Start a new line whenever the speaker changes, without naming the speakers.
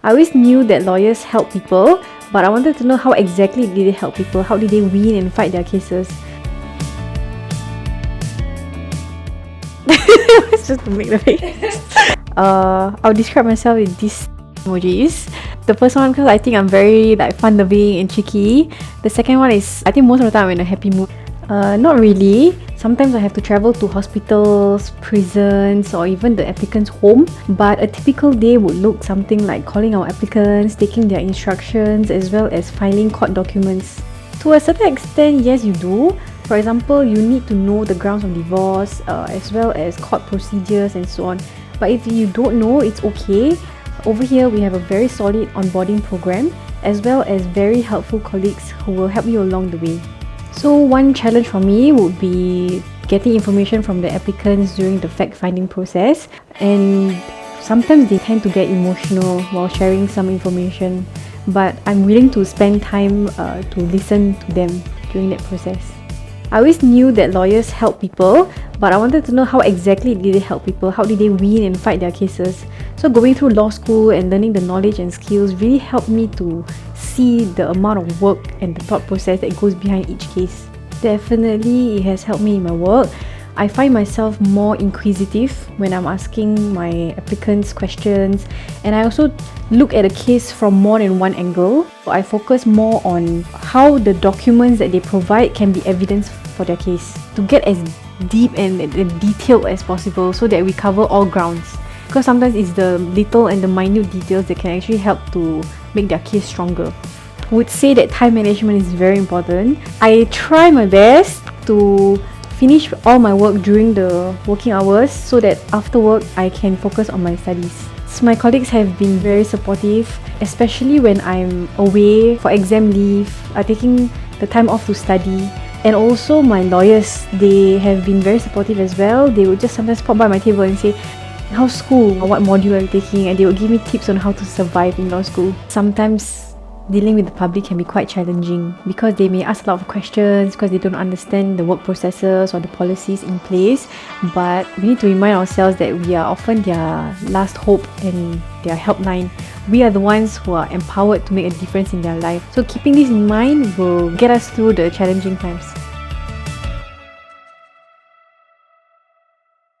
I always knew that lawyers help people, but I wanted to know how exactly did they help people, how did they win and fight their cases. It's just to make the face. I'll describe myself with these emojis. The first one because I think I'm very fun-loving and cheeky. The second one is I think most of the time I'm in a happy mood. Not really. Sometimes I have to travel to hospitals, prisons, or even the applicant's home. But a typical day would look something like calling our applicants, taking their instructions, as well as filing court documents. To a certain extent, yes, you do. For example, you need to know the grounds of divorce, as well as court procedures and so on. But if you don't know, it's okay. Over here, we have a very solid onboarding program, as well as very helpful colleagues who will help you along the way. So one challenge for me would be getting information from the applicants during the fact-finding process, and sometimes they tend to get emotional while sharing some information, but I'm willing to spend time to listen to them during that process. I always knew that lawyers help people, but I wanted to know how exactly did they help people, how did they win and fight their cases. So going through law school and learning the knowledge and skills really helped me to see the amount of work and the thought process that goes behind each case. Definitely, it has helped me in my work. I find myself more inquisitive when I'm asking my applicants questions, and I also look at a case from more than one angle. I focus more on how the documents that they provide can be evidence for their case, to get as deep and detailed as possible so that we cover all grounds. Because sometimes it's the little and the minute details that can actually help to make their case stronger. I would say that time management is very important. I try my best to finish all my work during the working hours so that after work I can focus on my studies. So my colleagues have been very supportive, especially when I'm away for exam leave, taking the time off to study. And also my lawyers, they have been very supportive as well. They would just sometimes pop by my table and say, how's school? What module are you taking? And they would give me tips on how to survive in law school. Sometimes dealing with the public can be quite challenging because they may ask a lot of questions because they don't understand the work processes or the policies in place. But we need to remind ourselves that we are often their last hope and their helpline. We are the ones who are empowered to make a difference in their life. So keeping this in mind will get us through the challenging times.